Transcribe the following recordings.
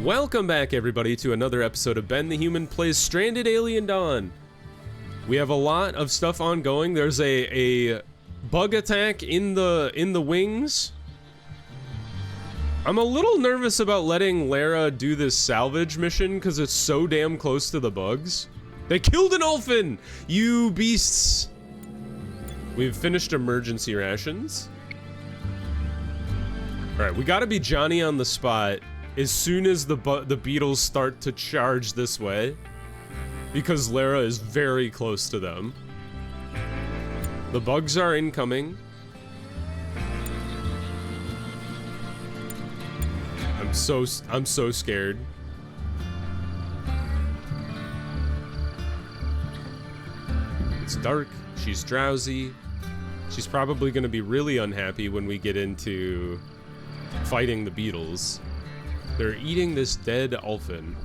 Welcome back, everybody, to another episode of Ben the Human Plays Stranded Alien Dawn. We have a lot of stuff ongoing. There's a bug attack in the wings. I'm a little nervous about letting Lara do this salvage mission because it's so damn close to the bugs. They killed an dolphin! You beasts! We've finished emergency rations. Alright, we gotta be Johnny on the spot as soon as the beetles start to charge this way, because Lara is very close to them. The bugs are incoming. I'm so scared. It's dark. She's drowsy. She's probably going to be really unhappy when we get into fighting the beetles. They're eating this dead dolphin.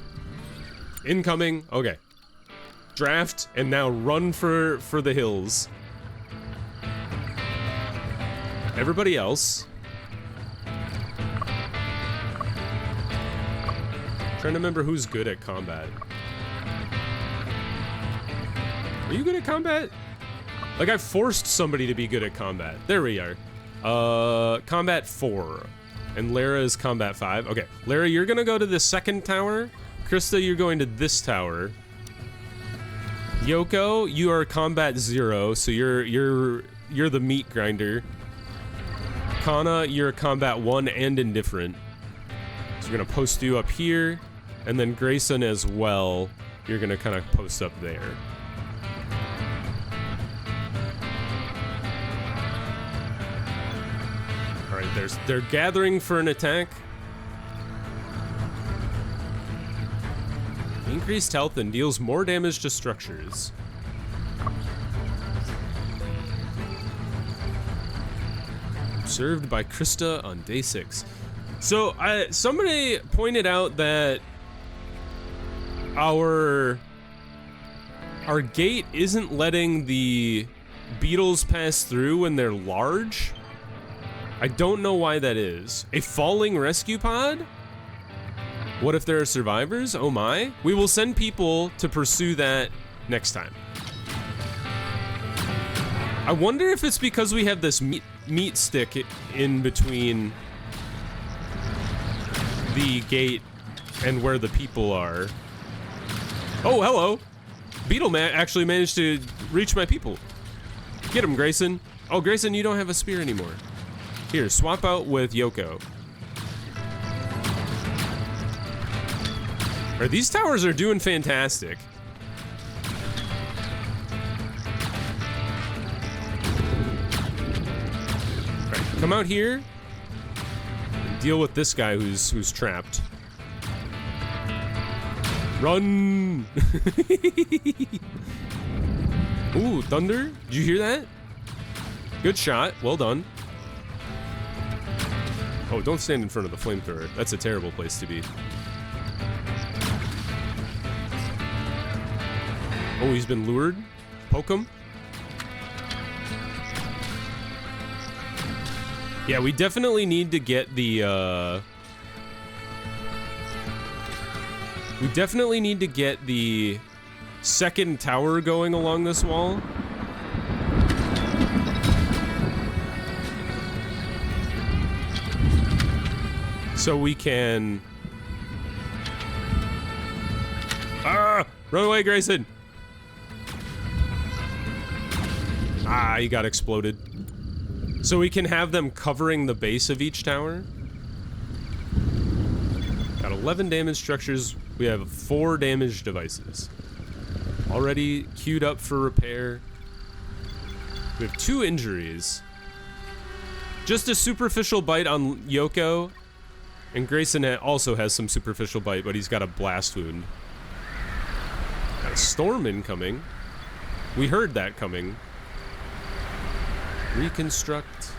Incoming. Okay. Draft and now run for the hills. Everybody else. Trying to remember who's good at combat. Are you good at combat? Like, I forced somebody to be good at combat. There we are. Combat 4. And Lara is combat 5. Okay, Lara, you're gonna go to the second tower. Krista, you're going to this tower. Yoko, you are combat 0, so you're the meat grinder. Kana, you're combat 1 and indifferent. So we're gonna post you up here. And then Grayson as well, you're gonna kind of post up there. All right, they're gathering for an attack. Increased health and deals more damage to structures. Observed by Krista on day 6. So somebody pointed out that our gate isn't letting the beetles pass through when they're large. I don't know why that is. A falling rescue pod? What if there are survivors? Oh my. We will send people to pursue that next time. I wonder if it's because we have this meat stick in between the gate and where the people are. Oh, hello. Beetle man actually managed to reach my people. Get him, Grayson. Oh, Grayson, you don't have a spear anymore. Here, swap out with Yoko. All right, these towers are doing fantastic. All right, come out here and deal with this guy who's trapped. Run! Ooh, thunder. Did you hear that? Good shot. Well done. Oh, don't stand in front of the flamethrower. That's a terrible place to be. Oh, he's been lured. Poke him. Yeah, we definitely need to get the, we definitely need to get the second tower going along this wall. So we can... Ah! Run away, Grayson! Ah, he got exploded. So we can have them covering the base of each tower. Got 11 damaged structures. We have 4 damaged devices. Already queued up for repair. We have 2 injuries. Just a superficial bite on Yoko. And Grayson also has some superficial bite, but he's got a blast wound. Got a storm incoming. We heard that coming. Reconstruct.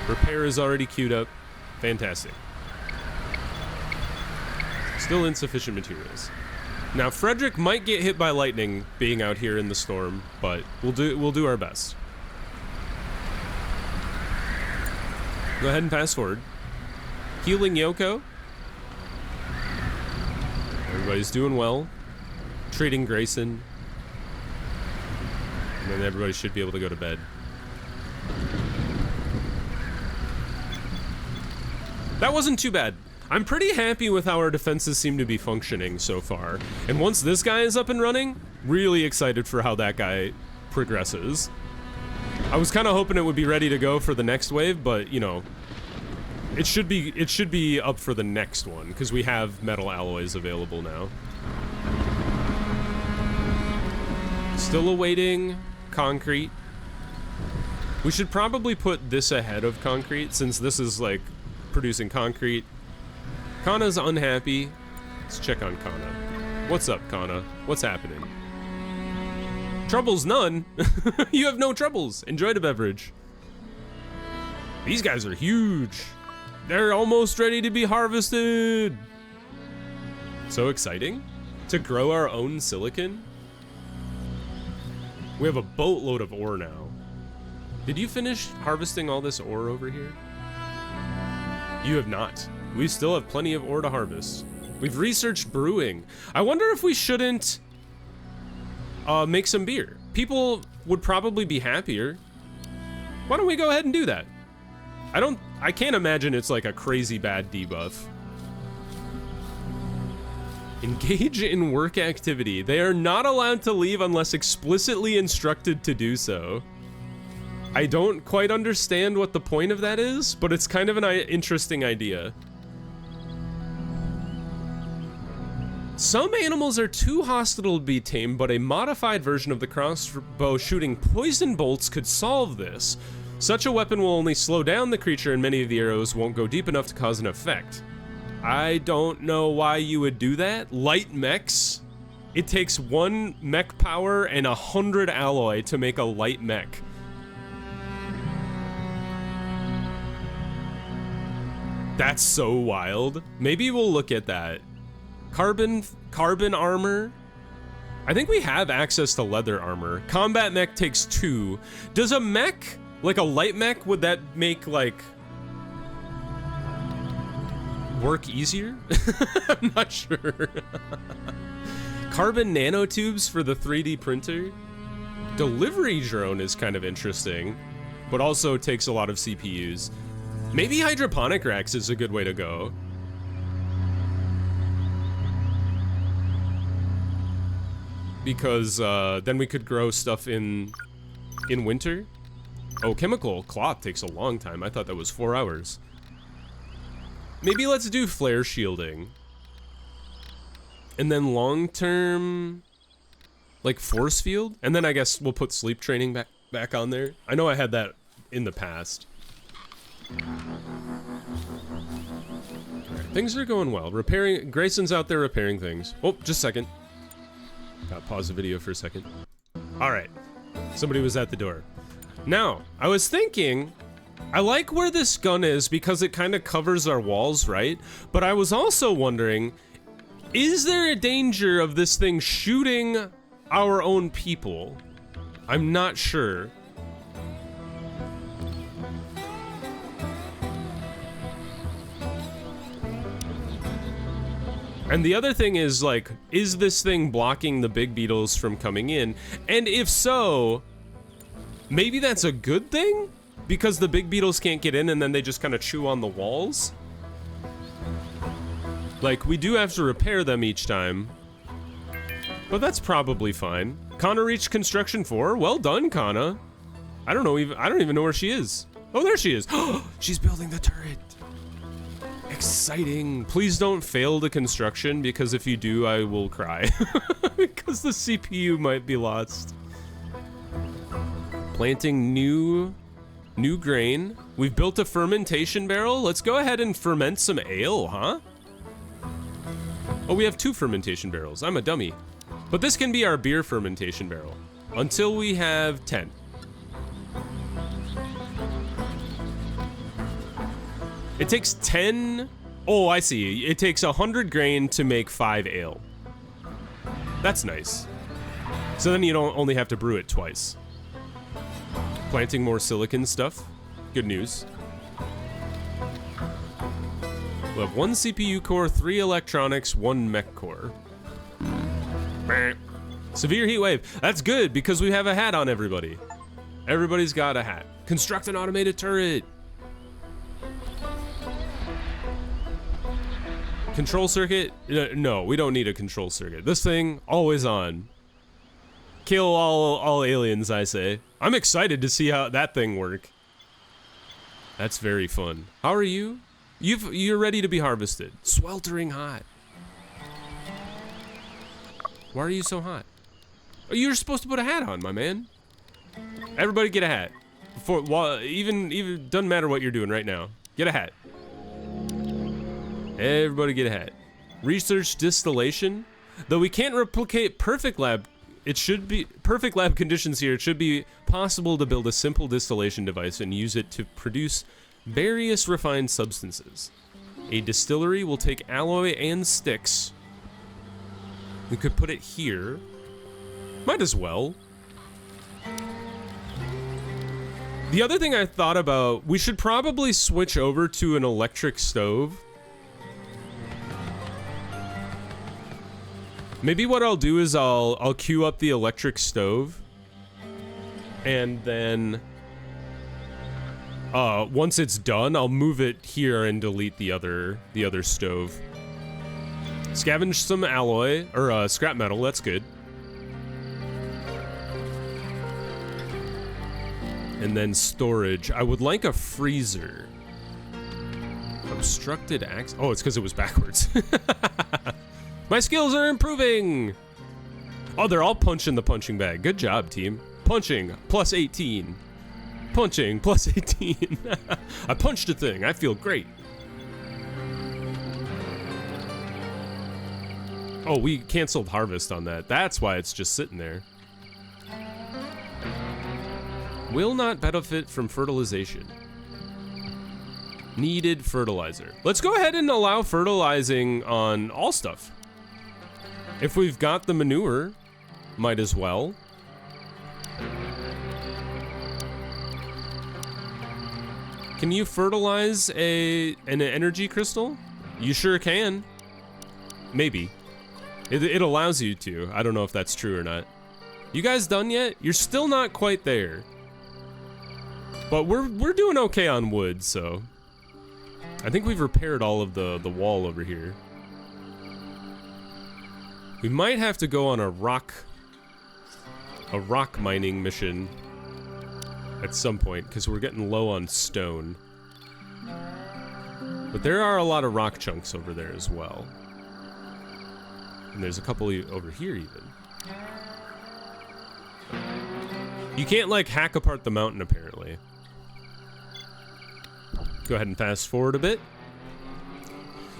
Repair is already queued up. Fantastic. Still insufficient materials. Now Frederick might get hit by lightning being out here in the storm, but we'll do our best. Go ahead and pass forward. Healing Yoko. Everybody's doing well. Trading Grayson. And then everybody should be able to go to bed. That wasn't too bad. I'm pretty happy with how our defenses seem to be functioning so far. And once this guy is up and running, really excited for how that guy progresses. I was kind of hoping it would be ready to go for the next wave, but you know, it should be up for the next one because we have metal alloys available now. Still awaiting concrete. We should probably put this ahead of concrete since this is like producing concrete. Kana's unhappy. Let's check on Kana. What's up, Kana? What's happening? Troubles none. You have no troubles. Enjoy the beverage. These guys are huge. They're almost ready to be harvested. So exciting to grow our own silicon. We have a boatload of ore now. Did you finish harvesting all this ore over here? You have not. We still have plenty of ore to harvest. We've researched brewing. I wonder if we shouldn't make some beer. People would probably be happier. Why don't we go ahead and do that? I can't imagine it's like a crazy bad debuff. Engage in work activity. They are not allowed to leave unless explicitly instructed to do so. I don't quite understand what the point of that is, but it's kind of an interesting idea. Some animals are too hostile to be tamed, but a modified version of the crossbow shooting poison bolts could solve this. Such a weapon will only slow down the creature and many of the arrows won't go deep enough to cause an effect. I don't know why you would do that. Light mechs? It takes 1 mech power and 100 alloy to make a light mech. That's so wild. Maybe we'll look at that. Carbon armor. I think we have access to leather armor. Combat mech takes 2. Does a mech, like a light mech, would that make like work easier? I'm not sure. Carbon nanotubes for the 3D printer. Delivery drone is kind of interesting, but also takes a lot of CPUs. Maybe hydroponic racks is a good way to go. Because then we could grow stuff in winter. Oh, chemical cloth takes a long time. I thought that was 4 hours. Maybe let's do flare shielding. And then long-term, like force field. And then I guess we'll put sleep training back on there. I know I had that in the past. Alright, things are going well. Grayson's out there repairing things. Oh, just a second. Gotta pause the video for a second. Alright, somebody was at the door. Now, I was thinking, I like where this gun is because it kind of covers our walls, right? But I was also wondering, is there a danger of this thing shooting our own people? I'm not sure. And the other thing is, like, is this thing blocking the big beetles from coming in? And if so, maybe that's a good thing? Because the big beetles can't get in and then they just kind of chew on the walls? Like, we do have to repair them each time. But that's probably fine. Kana reached construction 4. Well done, Kana. I don't even know where she is. Oh, there she is. She's building the turret. Exciting. Please don't fail the construction, because if you do, I will cry. Because the CPU might be lost. Planting new grain. We've built a fermentation barrel. Let's go ahead and ferment some ale, huh? Oh, we have 2 fermentation barrels. I'm a dummy. But this can be our beer fermentation barrel. Until we have 10. It takes 10... Oh, I see. It takes 100 grain to make 5 ale. That's nice. So then you don't only have to brew it twice. Planting more silicon stuff. Good news. We'll have 1 CPU core, 3 electronics, 1 mech core. Severe heat wave. That's good because we have a hat on everybody. Everybody's got a hat. Construct an automated turret. Control circuit? No, we don't need a control circuit. This thing, always on. Kill all aliens, I say. I'm excited to see how that thing work. That's very fun. How are you? You're ready to be harvested. Sweltering hot. Why are you so hot? Oh, you're supposed to put a hat on, my man. Everybody get a hat. Even doesn't matter what you're doing right now. Get a hat. Everybody get a hat. Research distillation. Though we can't replicate perfect lab conditions here, it should be possible to build a simple distillation device and use it to produce various refined substances. A distillery will take alloy and sticks. We could put it here. Might as well. The other thing I thought about, we should probably switch over to an electric stove. Maybe what I'll do is I'll queue up the electric stove, and then once it's done, I'll move it here and delete the other stove. Scavenge some alloy or scrap metal. That's good. And then storage. I would like a freezer. Obstructed access. Oh, it's because it was backwards. My skills are improving! Oh, they're all punching the punching bag. Good job, team. Punching, plus 18. Punching, plus 18. I punched a thing. I feel great. Oh, we canceled harvest on that. That's why it's just sitting there. Will not benefit from fertilization. Needed fertilizer. Let's go ahead and allow fertilizing on all stuff. If we've got the manure, might as well. Can you fertilize an energy crystal? You sure can. Maybe. It allows you to. I don't know if that's true or not. You guys done yet? You're still not quite there. But we're doing okay on wood, so. I think we've repaired all of the wall over here. We might have to go on a rock mining mission at some point, because we're getting low on stone. But there are a lot of rock chunks over there as well. And there's a couple over here even. You can't, like, hack apart the mountain, apparently. Go ahead and fast forward a bit.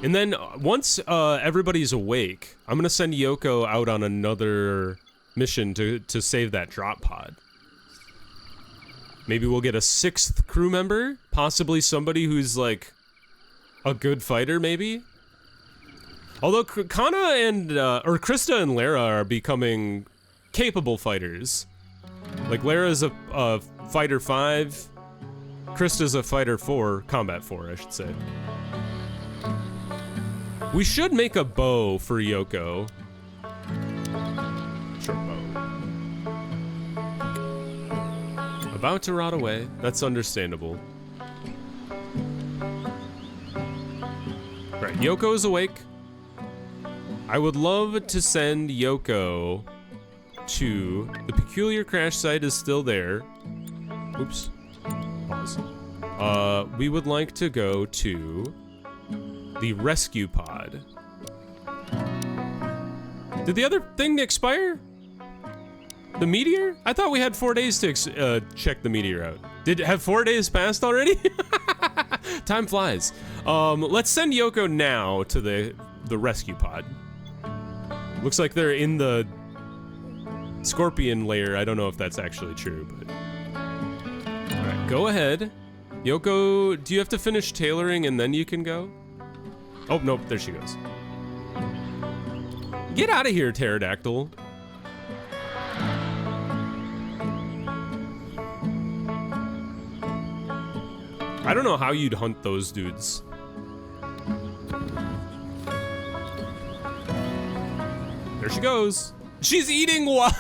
And then once everybody's awake, I'm gonna send Yoko out on another mission to save that drop pod. Maybe we'll get a 6th crew member, possibly somebody who's like a good fighter, maybe. Although Kana and or Krista and Lara are becoming capable fighters. Like Lara's a fighter 5, Krista's a fighter 4, combat 4, I should say. We should make a bow for Yoko. Short bow. About to rot away. That's understandable. Right, Yoko is awake. I would love to send Yoko to... The peculiar crash site is still there. Oops. Pause. We would like to go to... the rescue pod. Did the other thing expire? The meteor? I thought we had 4 days to check the meteor out. Have 4 days passed already? Time flies. Let's send Yoko now to the rescue pod. Looks like they're in the scorpion layer. I don't know if that's actually true, but... Alright, go ahead. Yoko, do you have to finish tailoring and then you can go? Oh, nope, there she goes. Get out of here, pterodactyl. I don't know how you'd hunt those dudes. There she goes. She's eating what?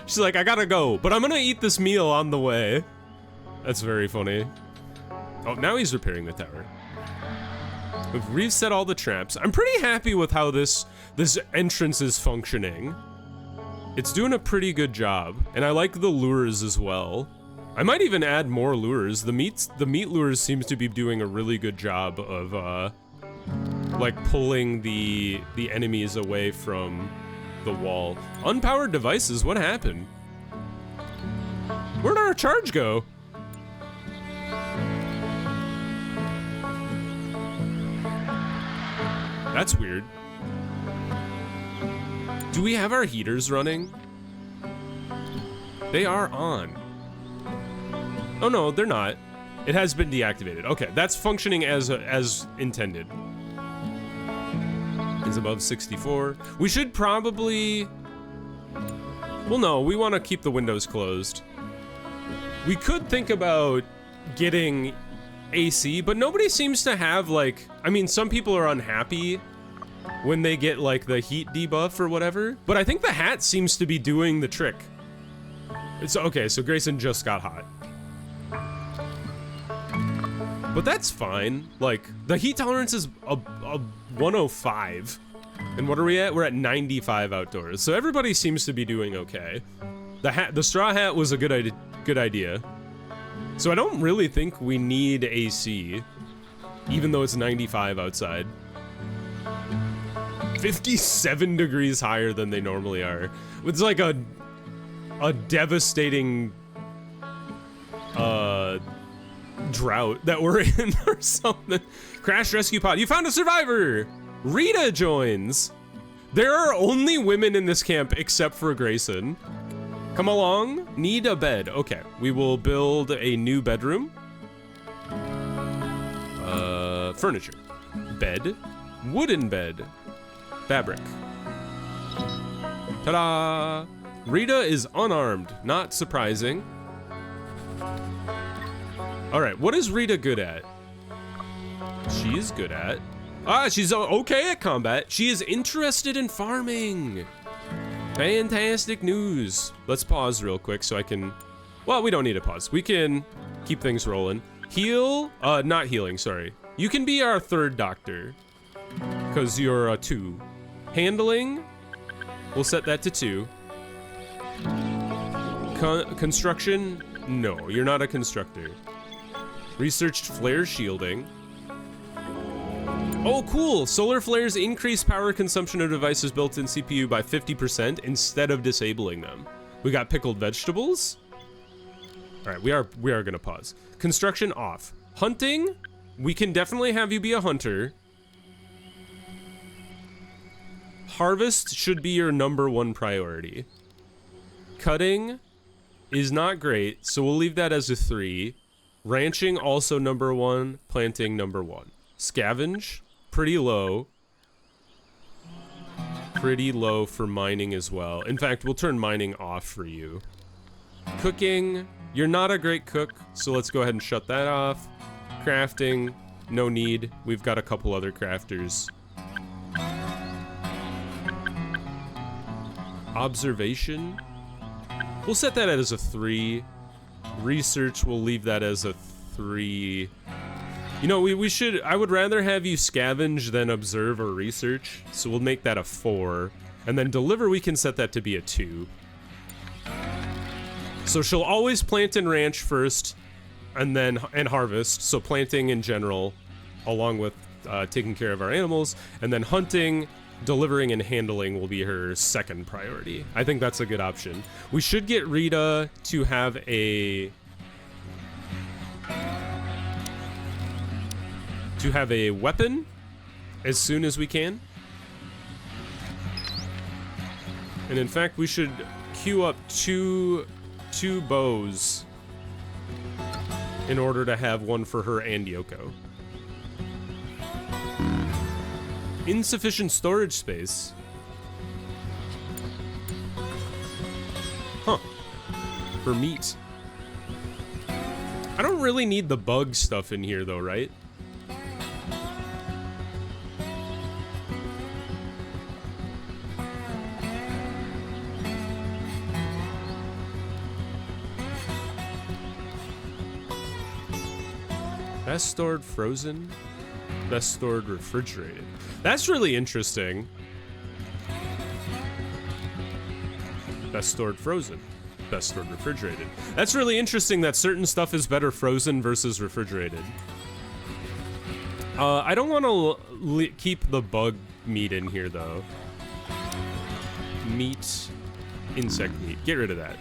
She's like, I gotta go, but I'm gonna eat this meal on the way. That's very funny. Oh, now he's repairing the tower. We've reset all the traps. I'm pretty happy with how this entrance is functioning. It's doing a pretty good job, and I like the lures as well. I might even add more lures. The meat lures seems to be doing a really good job of like pulling the enemies away from the wall. Unpowered devices, what happened? Where'd our charge go? That's weird. Do we have our heaters running? They are on. Oh no, they're not. It has been deactivated. Okay, that's functioning as intended. Is above 64. We should probably... Well, no, we want to keep the windows closed. We could think about getting AC, but nobody seems to have, like... I mean, some people are unhappy when they get, like, the heat debuff or whatever, but I think the hat seems to be doing the trick. It's okay, so Grayson just got hot. But that's fine. Like, the heat tolerance is a 105. And what are we at? We're at 95 outdoors. So everybody seems to be doing okay. The straw hat was a good idea. So I don't really think we need AC, even though it's 95 outside. 57 degrees higher than they normally are. It's like a devastating drought that we're in or something. Crash rescue pod. You found a survivor! Rita joins. There are only women in this camp except for Grayson. Come along. Need a bed. Okay, we will build a new bedroom. Furniture. Bed. Wooden bed. Fabric. Ta-da! Rita is unarmed. Not surprising. Alright, what is Rita good at? She is good at... she's okay at combat. She is interested in farming. Fantastic news. Let's pause real quick so I can... Well, we don't need to pause. We can keep things rolling. Heal? Not healing, sorry. You can be our third doctor. Because you're a 2. Handling? We'll set that to 2. Construction? No, you're not a constructor. Researched flare shielding. Oh, cool! Solar flares increase power consumption of devices built in CPU by 50% instead of disabling them. We got pickled vegetables. All right, we are gonna pause. Construction off. Hunting? We can definitely have you be a hunter. Harvest should be your #1 priority. Cutting is not great, so we'll leave that as a 3. Ranching also #1, planting #1. Scavenge, pretty low. Pretty low for mining as well. In fact, we'll turn mining off for you. Cooking, you're not a great cook, so let's go ahead and shut that off. Crafting, no need. We've got a couple other crafters. Observation, we'll set that as a 3. Research, we'll leave that as a 3. You know, I would rather have you scavenge than observe or research, so we'll make that a 4. And then deliver, we can set that to be a 2. So she'll always plant and ranch first, and harvest, so planting in general, along with taking care of our animals, and then hunting, delivering, and handling will be her second priority. I think that's a good option. We should get Rita to have a weapon as soon as we can. And in fact, we should queue up two bows in order to have one for her and Yoko. Insufficient storage space. Huh. For meat. I don't really need the bug stuff in here though, right? Best stored frozen, best stored refrigerated. That's really interesting. Best stored frozen, best stored refrigerated. That's really interesting that certain stuff is better frozen versus refrigerated. I don't want to keep the bug meat in here though. Meat, insect meat, get rid of that.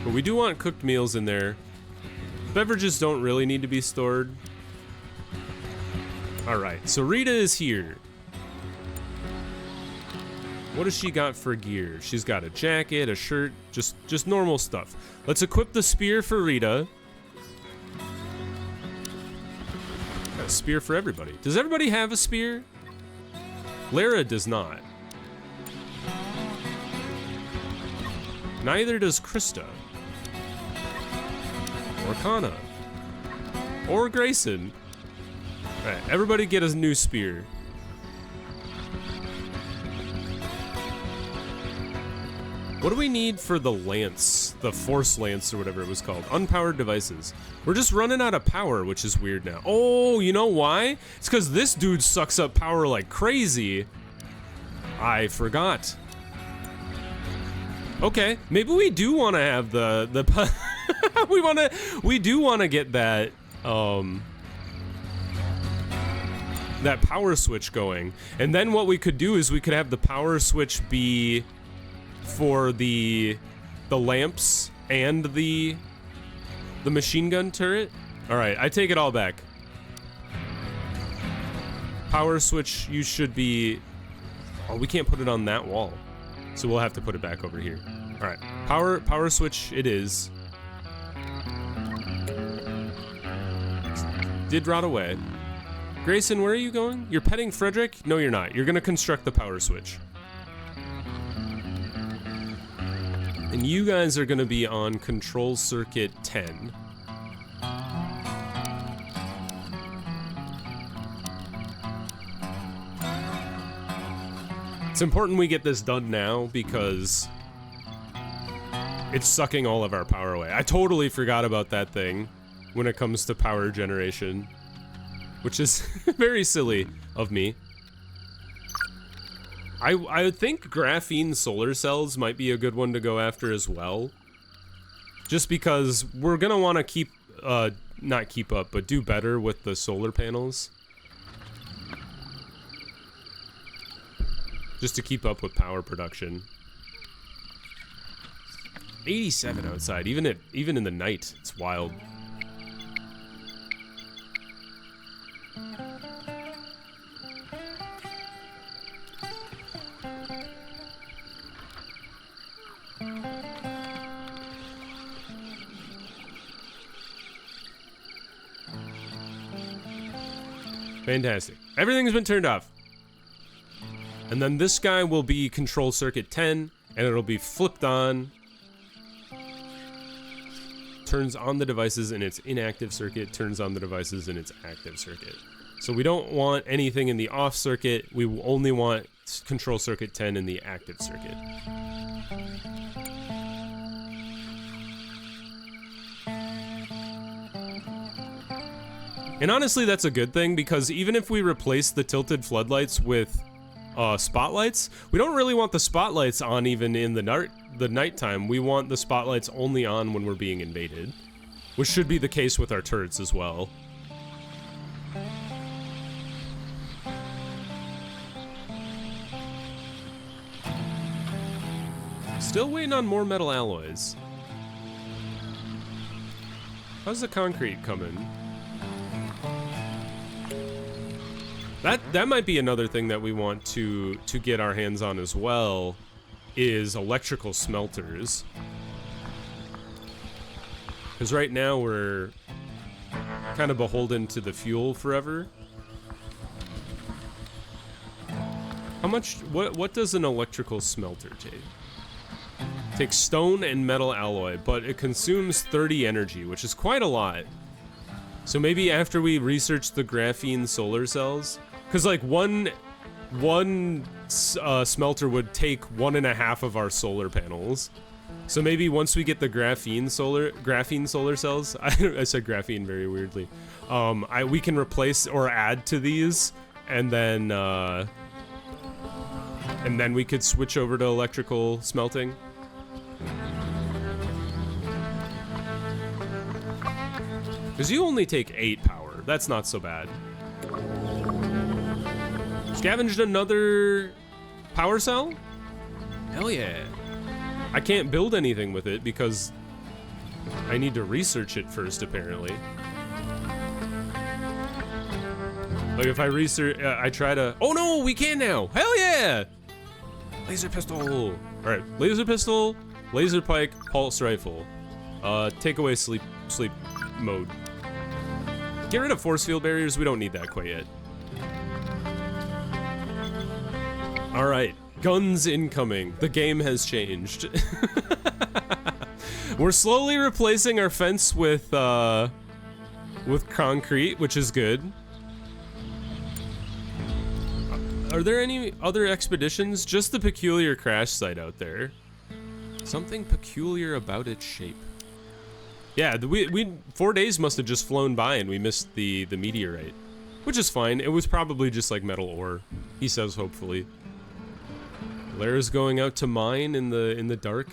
But we do want cooked meals in there. Beverages don't really need to be stored. Alright, so Rita is here. What does she got for gear? She's got a jacket, a shirt, just normal stuff. Let's equip the spear for Rita. Got a spear for everybody. Does everybody have a spear? Lara does not. Neither does Krista. Or Kana. Or Grayson. Alright, everybody get a new spear. What do we need for the lance? The force lance or whatever it was called. Unpowered devices. We're just running out of power, which is weird now. Oh, you know why? It's because this dude sucks up power like crazy. I forgot. Okay, maybe we do want to have the we do want to get that that power switch going. And then what we could do is we could have the power switch be for the lamps and the machine gun turret. All right, I take it all back. Power switch, you should be. Oh, we can't put it on that wall, so we'll have to put it back over here. All right, power switch it is. Did rot away. Grayson, where are you going? You're petting Frederick? No, you're not. You're gonna construct the power switch. And you guys are gonna be on control circuit 10. It's important we get this done now because it's sucking all of our power away. I totally forgot about that thing when it comes to power generation, which is very silly of me. I think graphene solar cells might be a good one to go after as well. Just because we're gonna want to keep, not keep up, but do better with the solar panels. Just to keep up with power production. 87 outside, even in the night, it's wild. Fantastic. Everything's been turned off. And then this guy will be control circuit 10, and it'll be flipped on. Turns on the devices in its inactive circuit, turns on the devices in its active circuit. So we don't want anything in the off circuit, we only want control circuit 10 in the active circuit. And honestly, that's a good thing, because even if we replace the tilted floodlights with spotlights, we don't really want the spotlights on even in the nighttime. We want the spotlights only on when we're being invaded, which should be the case with our turrets as well. Still waiting on more metal alloys. How's the concrete coming? That might be another thing that we want to get our hands on as well, is electrical smelters. Because right now we're kind of beholden to the fuel forever. How much, what does an electrical smelter take? Takes stone and metal alloy, but it consumes 30 energy, which is quite a lot. So maybe after we research the graphene solar cells, because like one smelter would take 1.5 of our solar panels. So maybe once we get the graphene solar cells, I said graphene very weirdly. We can replace or add to these, and then we could switch over to electrical smelting. Because you only take 8 power. That's not so bad. Scavenged another power cell? Hell yeah. I can't build anything with it because I need to research it first, apparently. Like if I research, I try to, oh no, we can now. Hell yeah. Laser pistol. All right, laser pistol, laser pike, pulse rifle. Take away sleep mode. Get rid of force field barriers. We don't need that quite yet. All right, guns incoming. The game has changed. We're slowly replacing our fence with concrete, which is good. Are there any other expeditions? Just the peculiar crash site out there. Something peculiar about its shape. Yeah, we 4 days must have just flown by and we missed the meteorite, which is fine. It was probably just like metal ore. He says, hopefully. Lara's going out to mine in the dark.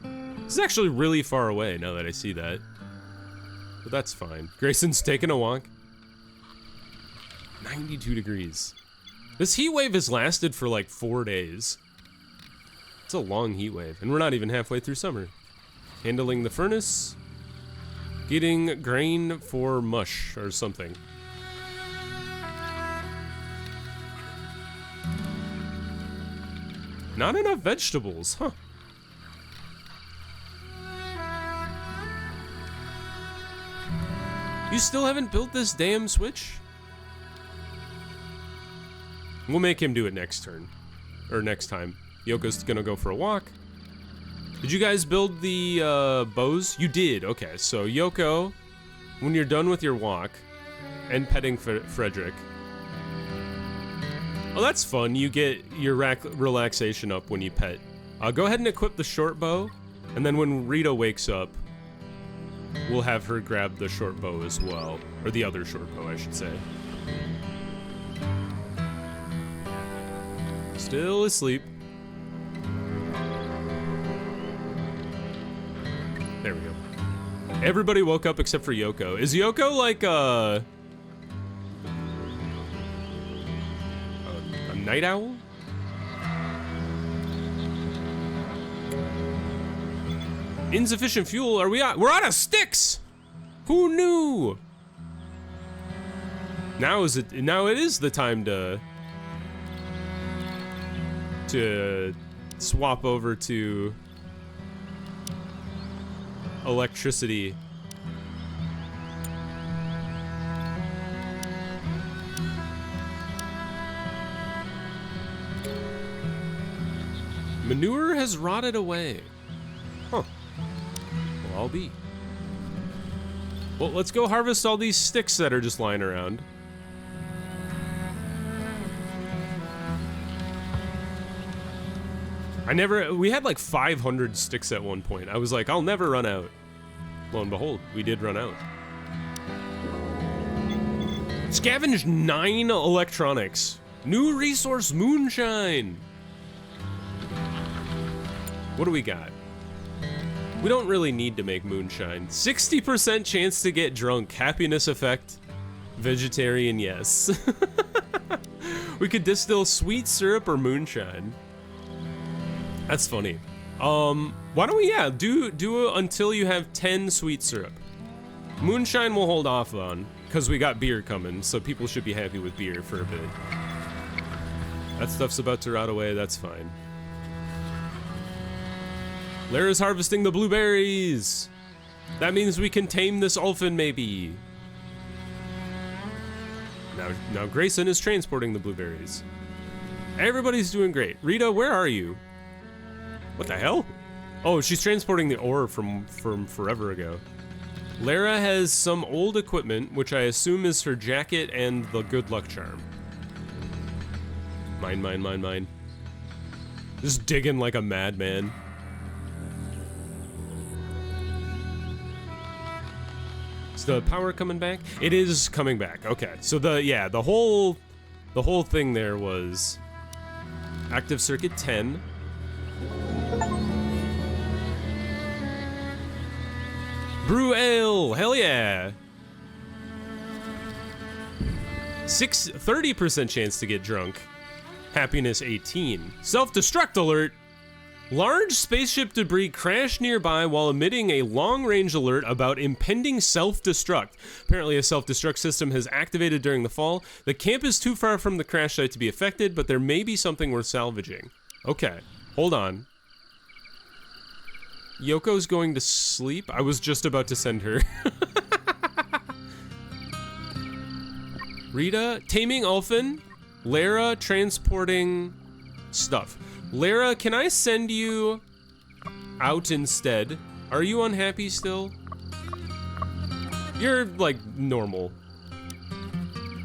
This is actually really far away now that I see that, but that's fine. Grayson's taking a walk. 92 degrees. This heat wave has lasted for like 4 days. It's a long heat wave, and we're not even halfway through summer. Handling the furnace. Getting grain for mush or something. Not enough vegetables, huh? You still haven't built this damn switch? We'll make him do it next turn. Or next time. Yoko's gonna go for a walk. Did you guys build the bows? You did, okay. So Yoko, when you're done with your walk and petting Frederick. Oh, that's fun. You get your relaxation up when you pet. Go ahead and equip the short bow, and then when Rita wakes up, we'll have her grab the short bow as well. Or the other short bow, I should say. Still asleep. There we go. Everybody woke up except for Yoko. Is Yoko like a night owl? Insufficient fuel. Are we out? We're out of sticks. Who knew? Now it is the time to swap over to electricity. Manure has rotted away. Huh. Well, I'll be. Well, let's go harvest all these sticks that are just lying around. We had like 500 sticks at one point. I was like, I'll never run out. Lo and behold, we did run out. Scavenged 9 electronics. New resource, moonshine. What do we got? We don't really need to make moonshine. 60% chance to get drunk. Happiness effect. Vegetarian, yes. We could distill sweet syrup or moonshine. That's funny. Why don't we, do until you have 10 sweet syrup. Moonshine we'll hold off on, because we got beer coming, so people should be happy with beer for a bit. That stuff's about to rot away, that's fine. Lara's harvesting the blueberries! That means we can tame this dolphin, maybe. Now Grayson is transporting the blueberries. Everybody's doing great. Rita, where are you? What the hell? Oh, she's transporting the ore from forever ago. Lara has some old equipment, which I assume is her jacket and the good luck charm. Mine. Just digging like a madman. Is the power coming back? It is coming back. Okay. So the whole thing there was active circuit 10. Brew ale, hell yeah. 30% chance to get drunk. Happiness 18. Self-destruct alert. Large spaceship debris crashed nearby while emitting a long-range alert about impending self-destruct. Apparently a self-destruct system has activated during the fall. The camp is too far from the crash site to be affected, but there may be something worth salvaging. Okay, hold on. Yoko's going to sleep? I was just about to send her. Rita, taming Ulfin. Lara, transporting stuff. Lara, can I send you out instead? Are you unhappy still? You're, like, normal.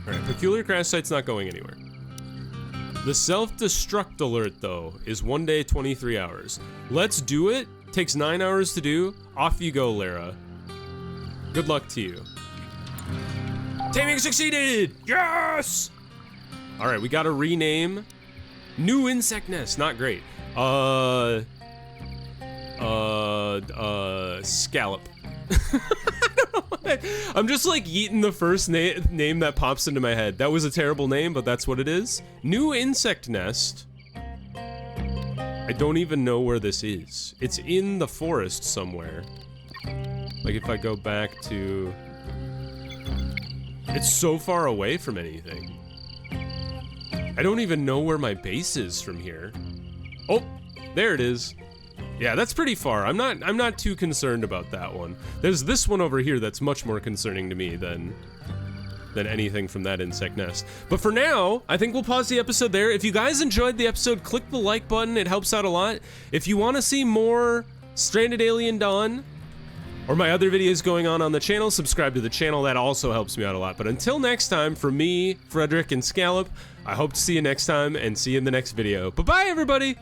Alright, peculiar crash site's not going anywhere. The self-destruct alert, though, is 1 day, 23 hours. Let's do it. Takes 9 hours to do. Off you go, Lara. Good luck to you. Taming succeeded! Yes! Alright, we gotta rename. New insect nest, not great. Scallop. I'm just like yeeting the first name that pops into my head. That was a terrible name, but that's what it is. New insect nest. I don't even know where this is. It's in the forest somewhere. Like if I go back to... It's so far away from anything. I don't even know where my base is from here. Oh, there it is. Yeah, that's pretty far. I'm not too concerned about that one. There's this one over here that's much more concerning to me than anything from that insect nest. But for now, I think we'll pause the episode there. If you guys enjoyed the episode, click the like button. It helps out a lot. If you want to see more Stranded Alien Dawn or my other videos going on the channel, subscribe to the channel. That also helps me out a lot. But until next time, for me, Frederick, and Scallop, I hope to see you next time and see you in the next video. Bye-bye, everybody!